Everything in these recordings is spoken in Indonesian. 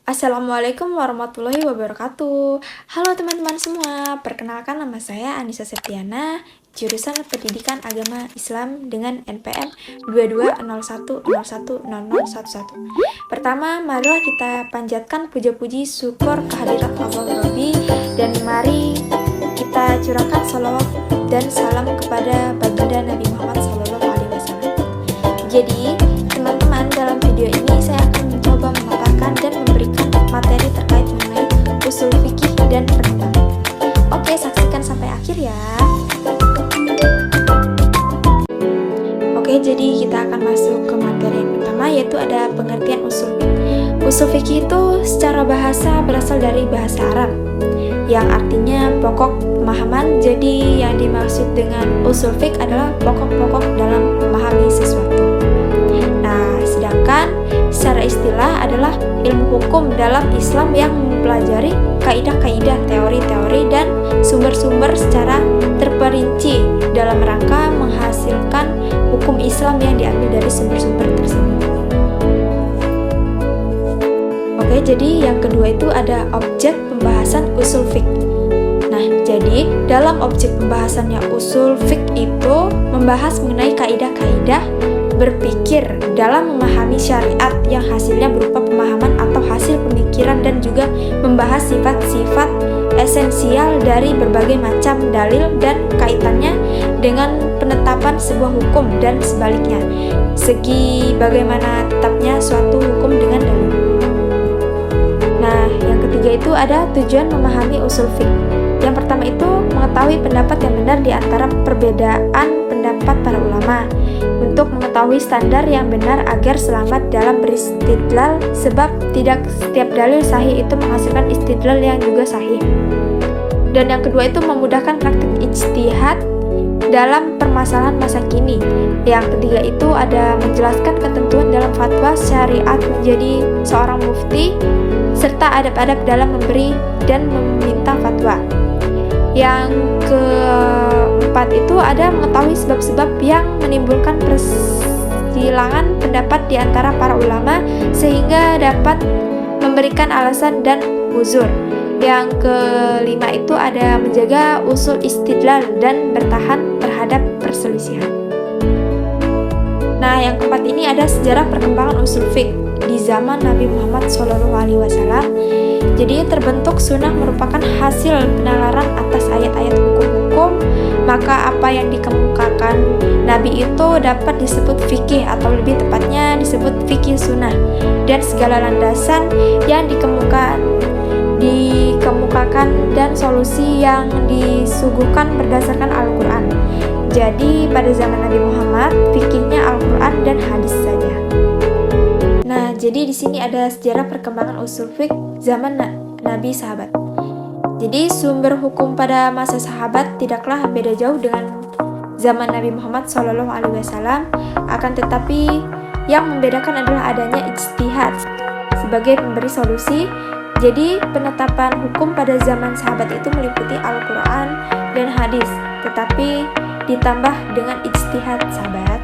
Assalamualaikum warahmatullahi wabarakatuh. Halo teman-teman semua, perkenalkan nama saya Anissa Septiana, jurusan Pendidikan Agama Islam dengan NPM 2201010011. Pertama, marilah kita panjatkan puja-puji syukur kehadirat Allah Rabbi, dan mari kita curahkan salawat dan salam kepada baginda Nabi Muhammad SAW. Jadi, teman-teman, dalam video ini saya akan mencoba memaparkan dan memberikan materi terkait mengenai usul fikih dan pertimbangan. Oke, saksikan sampai akhir ya. Oke, jadi kita akan masuk ke materi yang pertama, yaitu ada pengertian usul fikih. Usul fikih itu secara bahasa berasal dari bahasa Arab yang artinya pokok pemahaman. Jadi yang dimaksud dengan usul fikih adalah pokok-pokok dalam memahami sesuatu. Nah, sedangkan secara istilah adalah ilmu hukum dalam Islam yang mempelajari kaidah-kaidah, teori-teori, dan sumber-sumber secara terperinci dalam rangka menghasilkan hukum Islam yang diambil dari sumber-sumber tersebut. Oke, jadi yang kedua itu ada objek pembahasan usul fikih. Nah, jadi dalam objek pembahasannya usul fikih itu membahas mengenai kaidah-kaidah berpikir dalam memahami syariat yang hasilnya berupa pemahaman atau hasil pemikiran, dan juga membahas sifat-sifat esensial dari berbagai macam dalil dan kaitannya dengan penetapan sebuah hukum dan sebaliknya, segi bagaimana tetapnya suatu hukum dengan dalil. Nah, yang ketiga itu ada tujuan memahami usul fikih. Yang pertama itu mengetahui pendapat yang benar di antara perbedaan pendapat para ulama, untuk mengetahui standar yang benar agar selamat dalam beristidlal, sebab tidak setiap dalil sahih itu menghasilkan istidlal yang juga sahih. Dan yang kedua itu memudahkan praktik ijtihad dalam permasalahan masa kini. Yang ketiga itu ada menjelaskan ketentuan dalam fatwa syariat menjadi seorang mufti, serta adab-adab dalam memberi dan meminta fatwa. Yang keempat itu ada mengetahui sebab-sebab yang menimbulkan persilangan pendapat di antara para ulama sehingga dapat memberikan alasan dan uzur. Yang kelima itu ada menjaga usul istidlal dan bertahan terhadap perselisihan. Nah, yang keempat ini ada sejarah perkembangan usul fikih di zaman Nabi Muhammad SAW. Jadi terbentuk sunnah merupakan hasil penalaran atas ayat-ayat hukum-hukum, maka apa yang dikemukakan Nabi itu dapat disebut fikih, atau lebih tepatnya disebut fikih sunnah, dan segala landasan yang dikemukakan dan solusi yang disuguhkan berdasarkan Al-Quran. Jadi pada zaman Nabi Muhammad fikihnya Al-Quran dan hadis saja. Nah, jadi di sini ada sejarah perkembangan usul fikih zaman Nabi sahabat. Jadi sumber hukum pada masa sahabat tidaklah beda jauh dengan zaman Nabi Muhammad SAW, akan tetapi yang membedakan adalah adanya ijtihad sebagai pemberi solusi. Jadi penetapan hukum pada zaman sahabat itu meliputi Al-Quran dan hadis, tetapi ditambah dengan ijtihad sahabat.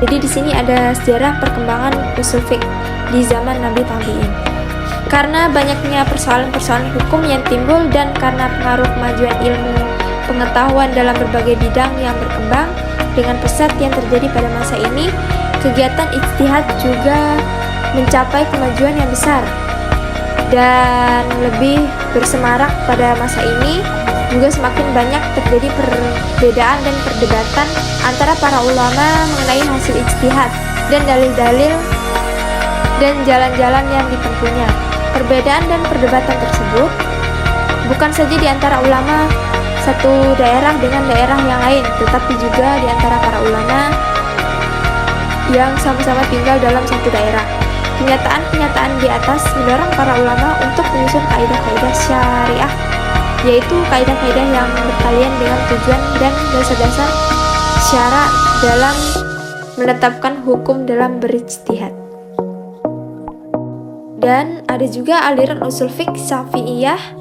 Jadi di sini ada sejarah perkembangan usul fikih di zaman Nabi Tabi'in. Karena banyaknya persoalan-persoalan hukum yang timbul dan karena pengaruh kemajuan ilmu pengetahuan dalam berbagai bidang yang berkembang dengan pesat yang terjadi pada masa ini, kegiatan ijtihad juga mencapai kemajuan yang besar dan lebih bersemarak pada masa ini. Juga semakin banyak terjadi perbedaan dan perdebatan antara para ulama mengenai hasil ijtihad dan dalil-dalil dan jalan-jalan yang ditempuhnya. Perbedaan dan perdebatan tersebut bukan saja di antara ulama satu daerah dengan daerah yang lain, tetapi juga di antara para ulama yang sama-sama tinggal dalam satu daerah. Kenyataan-kenyataan di atas mendorong para ulama untuk menyusun kaidah-kaidah syariah, yaitu kaidah-kaidah yang berkaitan dengan tujuan dan dasar-dasar syara dalam menetapkan hukum dalam berijtihad. Dan ada juga aliran usul fikih Syafi'iyah.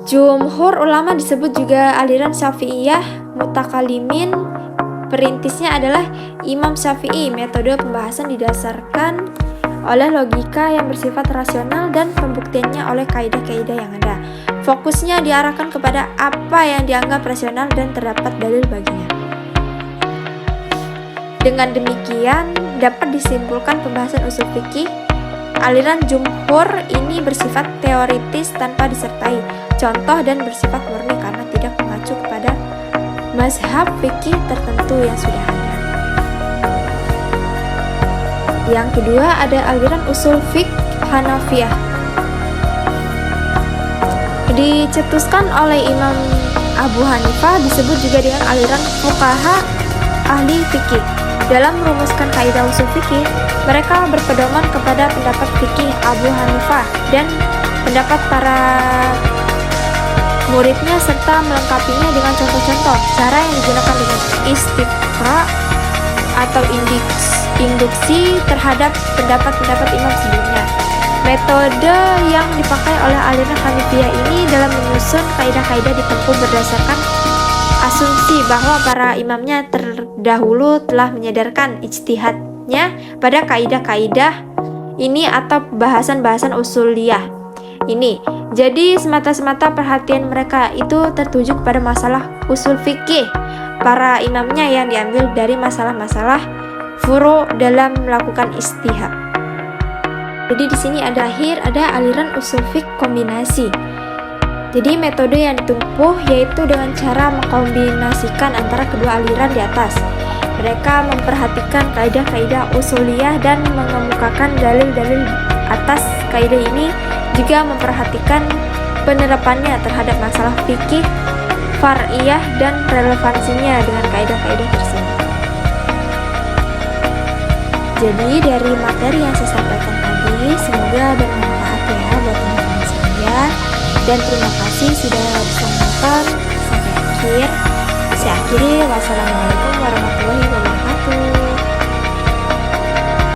Jumhur ulama disebut juga aliran Syafi'iyah Mutakalimin. Perintisnya adalah Imam Syafi'i. Metode pembahasan didasarkan oleh logika yang bersifat rasional dan pembuktiannya oleh kaidah-kaidah yang ada. Fokusnya diarahkan kepada apa yang dianggap rasional dan terdapat dalil baginya. Dengan demikian, dapat disimpulkan pembahasan usul fikih. Aliran jumhur ini bersifat teoritis tanpa disertai contoh dan bersifat murni karena tidak mengacu kepada mazhab fikih tertentu yang sudah ada. Yang kedua ada aliran usul fiqh Hanafiyah. Dicetuskan oleh Imam Abu Hanifah, disebut juga dengan aliran fuqaha ahli fikih. Dalam merumuskan kaidah usul fikih, mereka berpedoman kepada pendapat fikih Abu Hanifah dan pendapat para muridnya serta melengkapinya dengan contoh-contoh cara yang digunakan dengan istiqra atau induksi terhadap pendapat-pendapat imam sebelumnya. Metode yang dipakai oleh aliran Hanifiyah ini dalam menyusun kaidah-kaidah ditempuh berdasarkan asumsi bahwa para imamnya terdahulu telah menyadarkan ijtihadnya pada kaidah-kaidah ini atau bahasan-bahasan usuliyah ini. Jadi semata-semata perhatian mereka itu tertuju kepada masalah usul fikih para imamnya yang diambil dari masalah-masalah furu dalam melakukan ijtihad. Jadi di sini ada aliran usul fiqh kombinasi. Jadi metode yang ditempuh yaitu dengan cara mengkombinasikan antara kedua aliran di atas. Mereka memperhatikan kaidah-kaidah usuliyah dan mengemukakan dalil-dalil atas kaidah ini, juga memperhatikan penerapannya terhadap masalah fikih far'iyah dan relevansinya dengan kaidah-kaidah tersebut. Jadi dari materi yang saya sampaikan tadi, semoga bermanfaat ya buat teman-teman saya. Dan terima kasih sudah bisa menonton sampai akhir. Saya akhiri, wassalamualaikum warahmatullahi wabarakatuh.